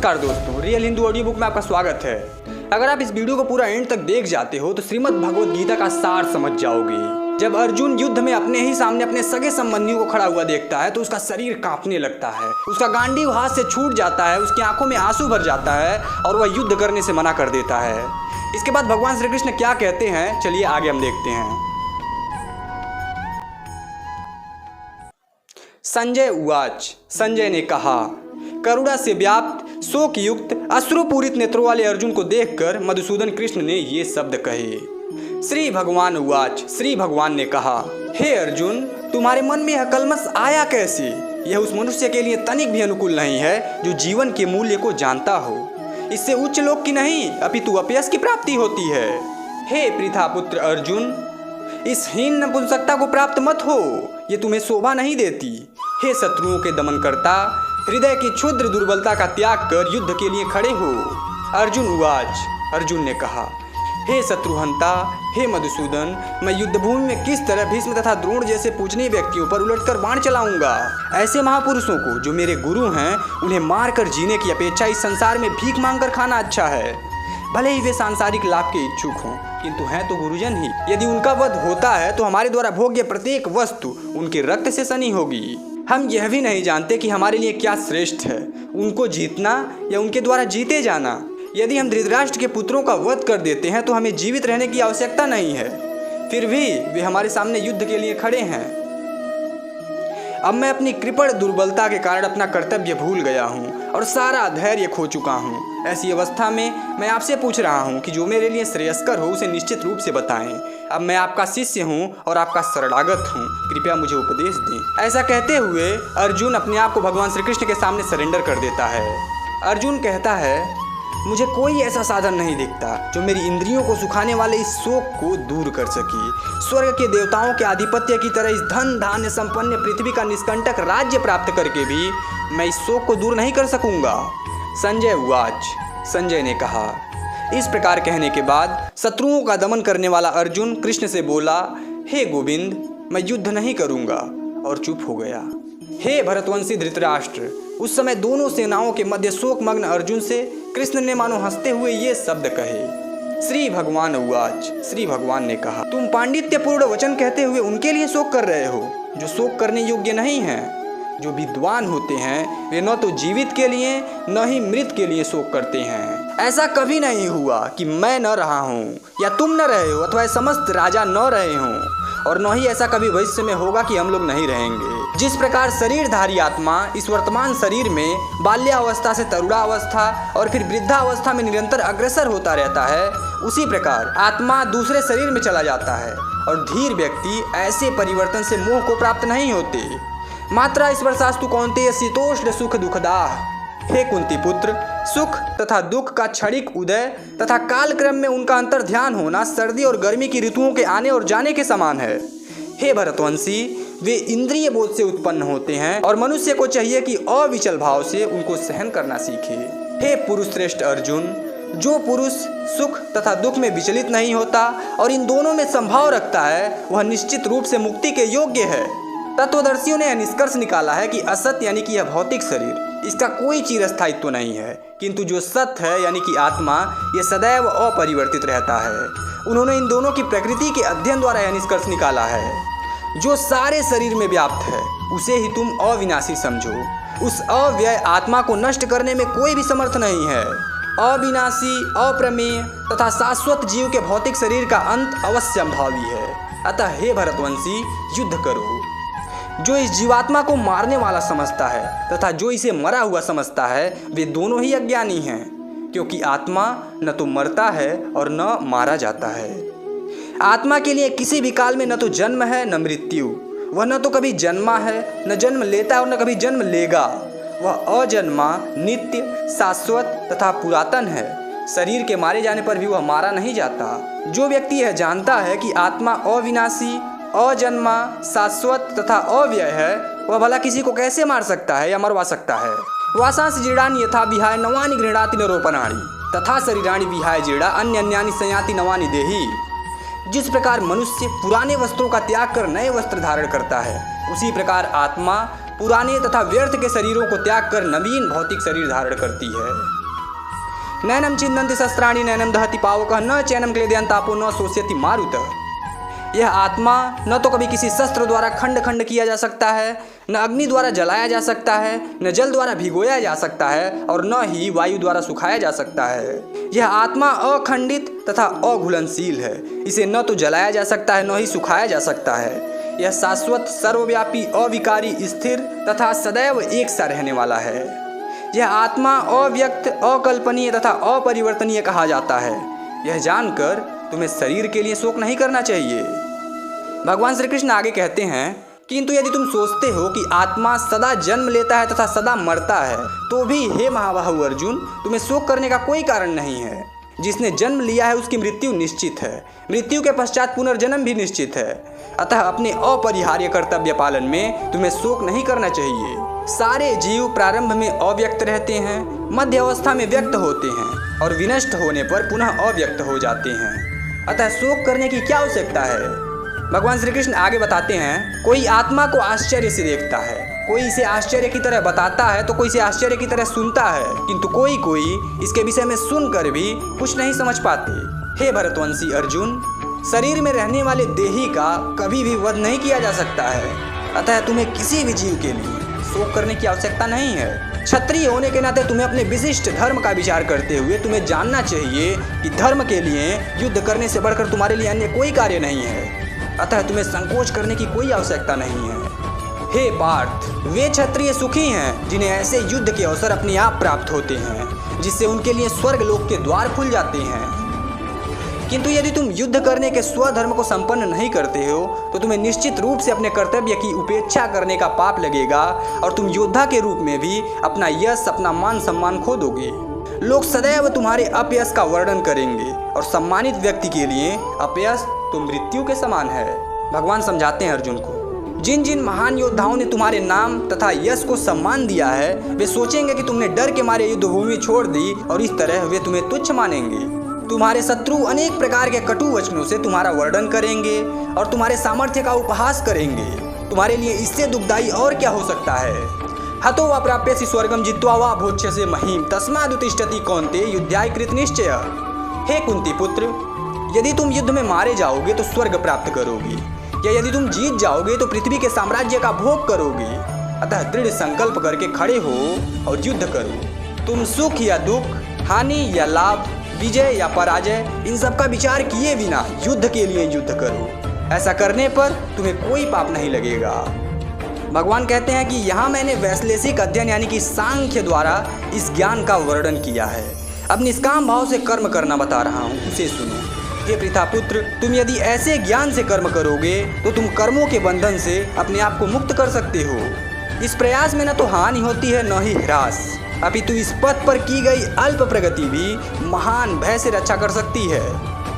नमस्कार दोस्तों, real Hindu audio book में आपका स्वागत है। अगर आप इस वीडियो को पूरा एंड तक देख जाते हो तो श्रीमद् भगवद गीता का सार समझ जाओगे। जब अर्जुन युद्ध में अपने ही सामने अपने सगे संबंधियों को खड़ा हुआ देखता है तो उसका शरीर कांपने लगता है, उसका गांडीव हाथ से छूट जाता है, उसकी आंखों में आंसू भर जाता है और वह युद्ध करने से मना कर देता है। इसके बाद भगवान श्री कृष्ण क्या कहते हैं, चलिए आगे हम देखते हैं। संजय उवाच, संजय ने कहा, करुणा से व्याप्त शोक युक्त अश्रुपूरित नेत्रों वाले अर्जुन को देखकर मधुसूदन कृष्ण ने ये शब्द कहे। श्री भगवान उवाच, श्री भगवान ने कहा, हे अर्जुन, तुम्हारे मन में यह कलमश आया कैसे? यह उस मनुष्य के लिए तनिक भी अनुकूल नहीं है जो जीवन के मूल्य को जानता हो। इससे उच्च लोक की नहीं अपितु अपयश की प्राप्ति होती है। हे पृथा पुत्र अर्जुन, इस हीन नपुंसकता को प्राप्त मत हो, ये तुम्हें शोभा नहीं देती। हे शत्रुओं के दमन करता, हृदय की क्षुद्र दुर्बलता का त्याग कर युद्ध के लिए खड़े हो। अर्जुन उवाच, अर्जुन ने कहा, हे शत्रुहंता, हे मधुसूदन, मैं युद्धभूमि में किस तरह भीष्म तथा द्रोण जैसे पूजनीय व्यक्तियों पर उलटकर बाण चलाऊंगा। ऐसे महापुरुषों को जो मेरे गुरु हैं, उन्हें मारकर जीने की अपेक्षा इस संसार में भीख मांगकर खाना अच्छा है। भले ही वे सांसारिक लाभ के इच्छुक हों, किंतु हैं तो गुरुजन ही। यदि उनका वध होता है तो हमारे द्वारा भोग्य प्रत्येक वस्तु उनके रक्त से सनी होगी। हम यह भी नहीं जानते कि हमारे लिए क्या श्रेष्ठ है, उनको जीतना या उनके द्वारा जीते जाना। यदि हम धृतराष्ट्र के पुत्रों का वध कर देते हैं तो हमें जीवित रहने की आवश्यकता नहीं है, फिर भी वे हमारे सामने युद्ध के लिए खड़े हैं। अब मैं अपनी कृपण दुर्बलता के कारण अपना कर्तव्य भूल गया हूँ और सारा धैर्य खो चुका हूँ। ऐसी अवस्था में मैं आपसे पूछ रहा हूँ कि जो मेरे लिए श्रेयस्कर हो उसे निश्चित रूप से बताएं। अब मैं आपका शिष्य हूँ और आपका शरणागत हूँ, कृपया मुझे उपदेश दें। ऐसा कहते हुए अर्जुन अपने आप को भगवान श्री कृष्ण के सामने सरेंडर कर देता है। अर्जुन कहता है, मुझे कोई ऐसा साधन नहीं दिखता जो मेरी इंद्रियों को सुखाने वाले इस शोक को दूर कर सके। स्वर्ग के देवताओं के आधिपत्य की तरह इस धन धान्य संपन्न पृथ्वी का निष्कंटक राज्य प्राप्त करके भी मैं इस शोक को दूर नहीं कर सकूंगा। संजय उवाच, संजय ने कहा। इस प्रकार कहने के बाद शत्रुओं का दमन करने वाला अर्जुन कृष्ण से बोला, हे गोविंद, मैं युद्ध नहीं करूंगा, और चुप हो गया। हे भरतवंशी धृतराष्ट्र, उस समय दोनों सेनाओं के मध्य शोकमग्न अर्जुन से कृष्ण ने मानो हंसते हुए ये शब्द कहे। श्री भगवान उवाच, श्री भगवान ने कहा, तुम पांडित्यपूर्ण वचन कहते हुए उनके लिए शोक कर रहे हो जो शोक करने योग्य नहीं हैं। जो विद्वान होते हैं वे न तो जीवित के लिए न ही मृत के लिए शोक करते हैं। ऐसा कभी नहीं हुआ कि मैं न रहा हूँ या तुम न रहे हो अथवा समस्त राजा न रहे हों, और न ही ऐसा कभी भविष्य में होगा कि हम लोग नहीं रहेंगे। जिस प्रकार शरीरधारी आत्मा इस वर्तमान शरीर में बाल्यावस्था से तरुणावस्था और फिर वृद्धावस्था में निरंतर अग्रसर होता रहता है, उसी प्रकार आत्मा दूसरे शरीर में चला जाता है और धीर व्यक्ति ऐसे परिवर्तन से मोह को प्राप्त नहीं होते। मात्रा स्पर्शास्तु कौन्तेय शीतोष्ण सुख दुखदाह। हे कुंती पुत्र, सुख तथा दुख का क्षणिक उदय तथा कालक्रम में उनका अंतर ध्यान होना सर्दी और गर्मी की ऋतुओं के आने और जाने के समान है। हे भरतवंशी, वे इंद्रिय बोध से उत्पन्न होते हैं और मनुष्य को चाहिए कि अविचल भाव से उनको सहन करना सीखे। हे पुरुष श्रेष्ठ अर्जुन, जो पुरुष सुख तथा दुख में विचलित नहीं होता और इन दोनों में संभाव रखता है, वह निश्चित रूप से मुक्ति के योग्य है। तत्वदर्शियों ने यह निष्कर्ष निकाला है कि असत यानी कि यह भौतिक शरीर, इसका कोई चिरस्थायित्व नहीं है, किंतु जो सत्य है यानी कि आत्मा, यह सदैव अपरिवर्तित रहता है। उन्होंने इन दोनों की प्रकृति के अध्ययन द्वारा यह निष्कर्ष निकाला है। जो सारे शरीर में व्याप्त है उसे ही तुम अविनाशी समझो। उस अव्यय आत्मा को नष्ट करने में कोई भी समर्थ नहीं है। अविनाशी, अप्रमेय तथा शाश्वत जीव के भौतिक शरीर का अंत अवश्यंभावी है। अतः हे भरतवंशी, युद्ध करो। जो इस जीवात्मा को मारने वाला समझता है तथा जो इसे मरा हुआ समझता है, वे दोनों ही अज्ञानी हैं, क्योंकि आत्मा न तो मरता है और न मारा जाता है। आत्मा के लिए किसी भी काल में न तो जन्म है न मृत्यु। वह न तो कभी जन्मा है, न जन्म लेता है और न कभी जन्म लेगा। वह अजन्मा, नित्य, शाश्वत तथा पुरातन है। शरीर के मारे जाने पर भी वह मारा नहीं जाता। जो व्यक्ति यह जानता है कि आत्मा अविनाशी, अजन्मा, शाश्वत तथा अव्यय है, वह भला किसी को कैसे मार सकता है या मरवा सकता है। वासांस जीर्णानि यथा विहाय नवानि गृह्णाति नरोपणानि तथा शरीराणि विहाय जीर्णा अन्यान्यानि संयाति नवानि देहि। जिस प्रकार मनुष्य पुराने वस्त्रों का त्याग कर नए वस्त्र धारण करता है, उसी प्रकार आत्मा पुराने तथा व्यर्थ के शरीरों को त्याग कर नवीन भौतिक शरीर धारण करती है। नैनम छिन्दन्ति शस्त्राणि नैनम दहति पावकः न चैनम क्लेदयन्तापो न शोष्यति मारुतः। यह आत्मा न तो कभी किसी शस्त्र द्वारा खंड खंड किया जा सकता है, न अग्नि द्वारा जलाया जा सकता है, न जल द्वारा भिगोया जा सकता है और न ही वायु द्वारा सुखाया जा सकता है। यह आत्मा अखंडित तथा अघुलनशील है। इसे न तो जलाया जा सकता है, न ही सुखाया जा सकता है। यह शाश्वत, सर्वव्यापी, अविकारी, स्थिर तथा सदैव एक सा रहने वाला है। यह आत्मा अव्यक्त, अकल्पनीय तथा अपरिवर्तनीय कहा जाता है। यह जानकर तुम्हें शरीर के लिए शोक नहीं करना चाहिए। भगवान श्री कृष्ण आगे कहते हैं, किंतु यदि तुम सोचते हो कि आत्मा सदा जन्म लेता है तथा सदा मरता है, तो भी हे महाबाहु अर्जुन, तुम्हें शोक करने का कोई कारण नहीं है। जिसने जन्म लिया है उसकी मृत्यु निश्चित है। मृत्यु के पश्चात पुनर्जन्म भी निश्चित है। अतः अपने अपरिहार्य कर्तव्य पालन में तुम्हें शोक नहीं करना चाहिए। सारे जीव प्रारंभ में अव्यक्त रहते हैं, मध्य अवस्था में व्यक्त होते हैं और विनष्ट होने पर पुनः अव्यक्त हो जाते हैं। अतः शोक करने की क्या आवश्यकता है। भगवान श्री कृष्ण आगे बताते हैं, कोई आत्मा को आश्चर्य से देखता है, कोई इसे आश्चर्य की तरह बताता है तो कोई इसे आश्चर्य की तरह सुनता है, किंतु कोई इसके विषय में सुनकर भी कुछ नहीं समझ पाते। हे भरतवंशी अर्जुन, शरीर में रहने वाले देही का कभी भी वध नहीं किया जा सकता है। अतः तुम्हें किसी भी जीव के लिए शोक करने की आवश्यकता नहीं है। क्षत्रिय होने के नाते तुम्हें अपने विशिष्ट धर्म का विचार करते हुए तुम्हें जानना चाहिए कि धर्म के लिए युद्ध करने से बढ़कर तुम्हारे लिए अन्य कोई कार्य नहीं है। अतः तुम्हें संकोच करने की कोई आवश्यकता नहीं है। हे पार्थ, वे क्षत्रिय सुखी हैं जिन्हें ऐसे युद्ध के अवसर अपने आप प्राप्त होते हैं, जिससे उनके लिए स्वर्ग लोक के द्वार खुल जाते हैं। किंतु यदि तुम युद्ध करने के स्वधर्म को संपन्न नहीं करते हो तो तुम्हें निश्चित रूप से अपने कर्तव्य की उपेक्षा करने का पाप लगेगा और तुम योद्धा के रूप में भी अपना यश, अपना मान सम्मान खो दोगे। लोग सदैव तुम्हारे अपयश का वर्णन करेंगे और सम्मानित व्यक्ति के लिए अपयश तो मृत्यु के समान है। भगवान समझाते हैं अर्जुन को, जिन जिन महान योद्धाओं ने तुम्हारे नाम तथा यश को सम्मान दिया है, वे सोचेंगे कि तुमने डर के मारे युद्ध भूमि छोड़ दी और इस तरह वे तुम्हें तुच्छ मानेंगे। तुम्हारे शत्रु अनेक प्रकार के कटु वचनों से तुम्हारा वर्णन करेंगे और तुम्हारे सामर्थ्य का उपहास करेंगे। तुम्हारे लिए इससे दुखदायी और क्या हो सकता है। हतो वा प्राप्यसि स्वर्गम जित्वा वा भोज्यसे महीम तस्मादुतिष्ठति कौन्तेय युद्धाय कृत निश्चय। हे कुंती पुत्र, यदि तुम युद्ध में मारे जाओगे तो स्वर्ग प्राप्त करोगे, या यदि तुम जीत जाओगे तो पृथ्वी के साम्राज्य का भोग करोगे। अतः दृढ़ संकल्प करके खड़े हो और युद्ध करो। तुम सुख या दुख, हानि या लाभ, विजय या पराजय, इन सब का विचार किए बिना युद्ध के लिए युद्ध करो। ऐसा करने पर तुम्हें कोई पाप नहीं लगेगा। भगवान कहते हैं कि यहाँ मैंने वैश्लेषिक अध्ययन यानी कि सांख्य द्वारा इस ज्ञान का वर्णन किया है। अब निष्काम भाव से कर्म करना बता रहा हूँ, उसे सुनो। हे पृथापुत्र, तुम यदि ऐसे ज्ञान से कर्म करोगे तो तुम कर्मों के बंधन से अपने आप को मुक्त कर सकते हो। इस प्रयास में न तो हानि होती है न ही ह्रास, अपितु इस पथ पर की गई अल्प प्रगति भी महान भय से रक्षा कर सकती है।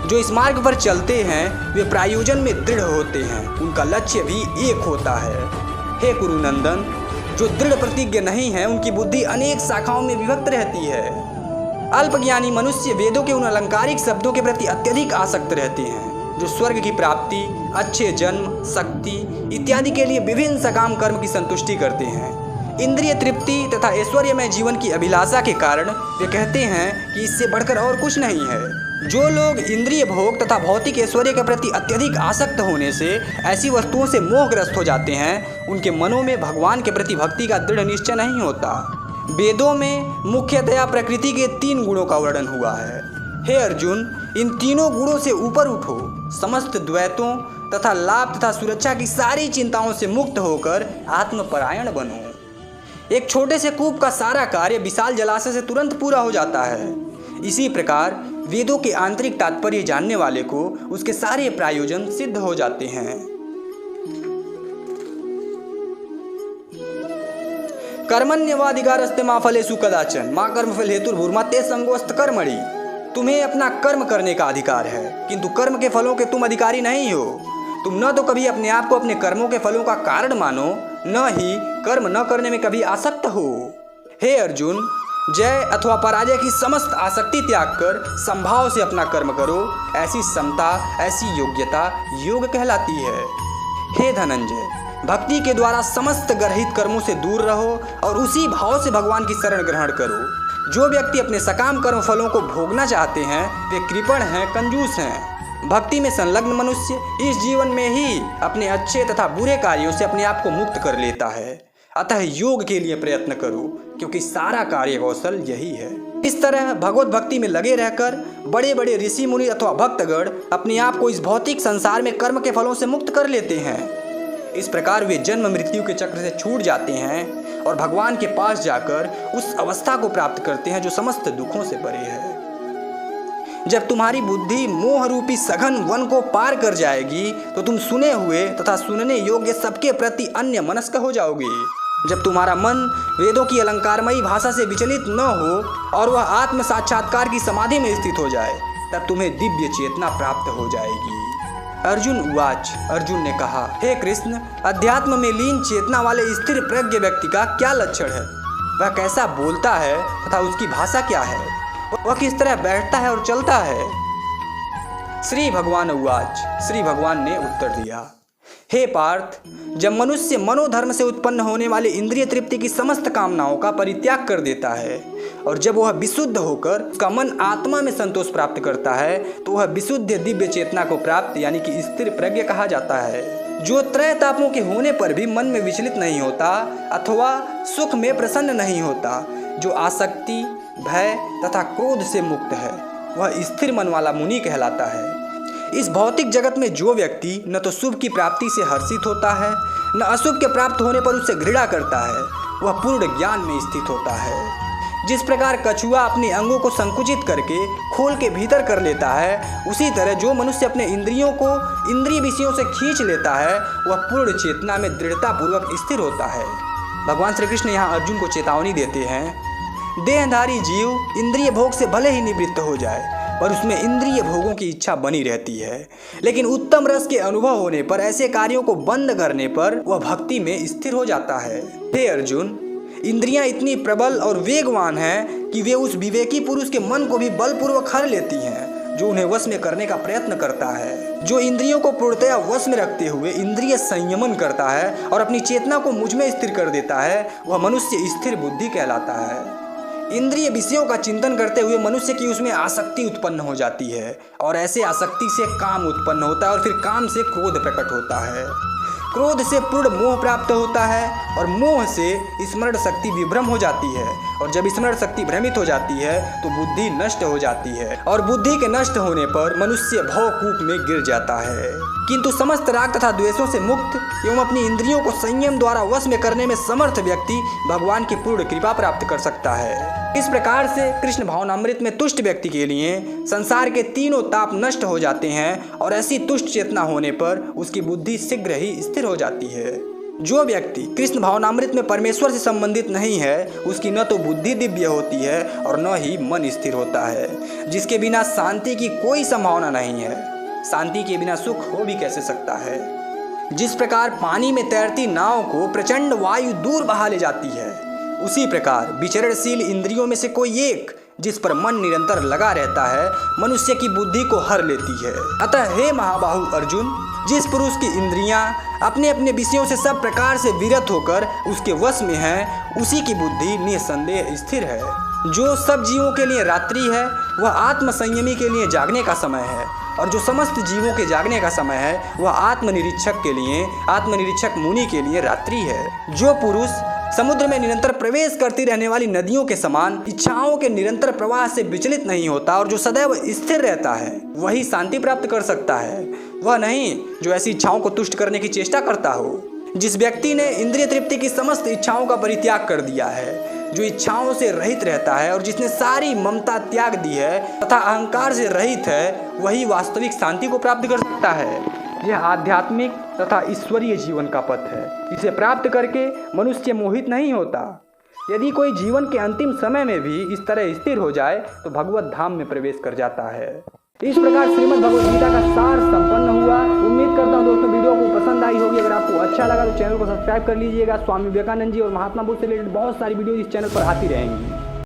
जो इस मार्ग पर चलते हैं वे प्रायोजन में दृढ़ होते हैं, उनका लक्ष्य भी एक होता है। हे कुरुनंदन, जो दृढ़ प्रतिज्ञ नहीं है उनकी बुद्धि अनेक शाखाओं में विभक्त रहती है। अल्पज्ञानी मनुष्य वेदों के उन अलंकारिक शब्दों के प्रति अत्यधिक आसक्त रहते हैं जो स्वर्ग की प्राप्ति, अच्छे जन्म, शक्ति इत्यादि के लिए विभिन्न सकाम कर्म की संतुष्टि करते हैं। इंद्रिय तृप्ति तथा ऐश्वर्यमय जीवन की अभिलाषा के कारण वे कहते हैं कि इससे बढ़कर और कुछ नहीं है। जो लोग इंद्रिय भोग तथा भौतिक ऐश्वर्य के प्रति अत्यधिक आसक्त होने से ऐसी वस्तुओं से मोहग्रस्त हो जाते हैं, उनके मनों में भगवान के प्रति भक्ति का दृढ़ निश्चय नहीं होता। वेदों में मुख्यतया प्रकृति के 3 गुणों का वर्णन हुआ है। हे अर्जुन, इन तीनों गुणों से ऊपर उठो, समस्त द्वैतों तथा लाभ तथा सुरक्षा की सारी चिंताओं से मुक्त होकर आत्मपरायण बनो। एक छोटे से कूप का सारा कार्य विशाल जलाशय से तुरंत पूरा हो जाता है। इसी प्रकार वेदों के आंतरिक तात्पर्य जानने वाले को उसके सारे प्रयोजन सिद्ध हो जाते हैं। कर्मण्यवाधिकारस्ते मा फलेषु कदाचन मा कर्मफल हेतुर्भुर्मा ते संगोस्त कर्मणि। तुम्हें अपना कर्म करने का अधिकार है, किंतु कर्म के फलों के तुम अधिकारी नहीं हो। तुम न तो कभी अपने आप को अपने कर्मों के फलों का कारण मानो, न ही कर्म न करने में कभी आसक्त हो। हे अर्जुन, जय अथवा पराजय की समस्त आसक्ति त्याग कर संभाव से अपना कर्म करो। ऐसी समता, ऐसी योग्यता योग कहलाती है। हे धनंजय, भक्ति के द्वारा समस्त गर्हित कर्मों से दूर रहो और उसी भाव से भगवान की शरण ग्रहण करो। जो व्यक्ति अपने सकाम कर्म फलों को भोगना चाहते हैं वे कृपण हैं, कंजूस हैं। भक्ति में संलग्न मनुष्य इस जीवन में ही अपने अच्छे तथा बुरे कार्यों से अपने आप को मुक्त कर लेता है। अतः योग के लिए प्रयत्न करो, क्योंकि सारा कार्य कौशल यही है। इस तरह भगवत भक्ति में लगे रहकर बड़े बड़े ऋषि मुनि अथवा भक्तगण अपने आप को इस भौतिक संसार में कर्म के फलों से मुक्त कर लेते हैं। इस प्रकार वे जन्म मृत्यु के चक्र से छूट जाते हैं और भगवान के पास जाकर उस अवस्था को प्राप्त करते हैं जो समस्त दुखों से परे है। जब तुम्हारी बुद्धि मोह रूपी सघन वन को पार कर जाएगी तो तुम सुने हुए तथा सुनने योग्य सबके प्रति अन्य मनस्क हो जाओगे। जब तुम्हारा मन वेदों की अलंकारमयी भाषा से विचलित न हो और वह आत्म साक्षात्कार की समाधि में स्थित हो जाए, तब तुम्हें दिव्य चेतना प्राप्त हो जाएगी। अर्जुन उवाच, अर्जुन ने कहा, हे कृष्ण, अध्यात्म में लीन चेतना वाले स्थिर प्रज्ञ व्यक्ति का क्या लक्षण है? वह कैसा बोलता है तथा उसकी भाषा क्या है? वह किस तरह बैठता है और चलता है? श्री भगवान उवाच, श्री भगवान ने उत्तर दिया, हे पार्थ, जब मनुष्य मनोधर्म से उत्पन्न होने वाले इंद्रिय तृप्ति की समस्त कामनाओं का परित्याग कर देता है और जब वह विशुद्ध होकर उसका मन आत्मा में संतोष प्राप्त करता है तो वह विशुद्ध दिव्य चेतना को प्राप्त यानी कि स्थिर प्रज्ञ कहा जाता है। जो त्रय तापों के होने पर भी मन में विचलित नहीं होता अथवा सुख में प्रसन्न नहीं होता, जो आसक्ति, भय तथा क्रोध से मुक्त है, वह स्थिर मन वाला मुनि कहलाता है। इस भौतिक जगत में जो व्यक्ति न तो शुभ की प्राप्ति से हर्षित होता है न अशुभ के प्राप्त होने पर उससे घृणा करता है, वह पूर्ण ज्ञान में स्थित होता है। जिस प्रकार कछुआ अपने अंगों को संकुचित करके खोल के भीतर कर लेता है, उसी तरह जो मनुष्य अपने इंद्रियों को इंद्रिय विषयों से खींच लेता है वह पूर्ण चेतना में दृढ़ता पूर्वक स्थिर होता है। भगवान श्री कृष्ण यहाँ अर्जुन को चेतावनी देते हैं, देहधारी जीव इंद्रिय भोग से भले ही निवृत्त हो जाए पर उसमें इंद्रिय भोगों की इच्छा बनी रहती है, लेकिन उत्तम रस के अनुभव होने पर ऐसे कार्यों को बंद करने पर वह भक्ति में स्थिर हो जाता है। हे अर्जुन, इंद्रियां इतनी प्रबल और वेगवान हैं कि वे उस विवेकी पुरुष के मन को भी बलपूर्वक हर लेती हैं जो उन्हें वश में करने का प्रयत्न करता है। जो इंद्रियों को पूर्णतया वश में रखते हुए इंद्रिय संयमन करता है और अपनी चेतना को मुझ में स्थिर कर देता है, वह मनुष्य स्थिर बुद्धि कहलाता है। इंद्रिय विषयों का चिंतन करते हुए मनुष्य की उसमें आसक्ति उत्पन्न हो जाती है और ऐसे आसक्ति से काम उत्पन्न होता है और फिर काम से क्रोध प्रकट होता है। क्रोध से पूर्ण मोह प्राप्त होता है और मोह से स्मरण शक्ति विभ्रम हो जाती है और जब स्मरण शक्ति भ्रमित हो जाती है तो बुद्धि नष्ट हो जाती है और बुद्धि के नष्ट होने पर मनुष्य भवकूप में गिर जाता है। किंतु समस्त राग तथा द्वेषों से मुक्त एवं अपनी इंद्रियों को संयम द्वारा वश में करने में समर्थ व्यक्ति भगवान की पूर्ण कृपा प्राप्त कर सकता है। इस प्रकार से कृष्ण भावनामृत में तुष्ट व्यक्ति के लिए संसार के तीनों ताप नष्ट हो जाते हैं और ऐसी तुष्ट चेतना होने पर उसकी बुद्धि शीघ्र ही स्थिर हो जाती है। जो व्यक्ति कृष्ण भावनामृत में परमेश्वर से संबंधित नहीं है उसकी न तो बुद्धि दिव्य होती है और न ही मन स्थिर होता है, जिसके बिना शांति की कोई संभावना नहीं है। शांति के बिना सुख हो भी कैसे सकता है। जिस प्रकार पानी में तैरती नाव को प्रचंड वायु दूर बहा ले जाती है, उसी प्रकार विचरणशील इंद्रियों में से कोई एक जिस पर मन निरंतर लगा रहता है मनुष्य की बुद्धि को हर लेती है। अतः हे महाबाहु अर्जुन, जिस पुरुष की इंद्रियां अपने अपने विषयों से सब प्रकार से विरत होकर उसके वश में है, उसी की बुद्धि निसंदेह स्थिर है। जो सब जीवों के लिए रात्रि है वह आत्म संयमी के लिए जागने का समय है और जो समस्त जीवों के जागने का समय है वह आत्मनिरीक्षक मुनि के लिए रात्रि है। जो पुरुष समुद्र में निरंतर प्रवेश करती रहने वाली नदियों के समान इच्छाओं के निरंतर प्रवाह से विचलित नहीं होता और जो सदैव स्थिर रहता है, वही शांति प्राप्त कर सकता है, वह नहीं जो ऐसी इच्छाओं को तुष्ट करने की चेष्टा करता हो। जिस व्यक्ति ने इंद्रिय तृप्ति की समस्त इच्छाओं का परित्याग कर दिया है, जो इच्छाओं से रहित रहता है और जिसने सारी ममता त्याग दी है तथा अहंकार से रहित है, वही वास्तविक शांति को प्राप्त कर सकता है। यह आध्यात्मिक तथा ईश्वरीय जीवन का पथ है, जिसे प्राप्त करके मनुष्य मोहित नहीं होता। यदि कोई जीवन के अंतिम समय में भी इस तरह स्थिर हो जाए तो भगवत धाम में प्रवेश कर जाता है। इस प्रकार श्रीमद् भगवद गीता का सार संपन्न हुआ। उम्मीद करता हूँ दोस्तों वीडियो को पसंद आई होगी। अगर आपको अच्छा लगा तो चैनल को सब्सक्राइब कर लीजिएगा। स्वामी विवेकानंद जी और महात्मा बुद्ध से रिलेटेड बहुत सारी वीडियो इस चैनल पर आती रहेंगी।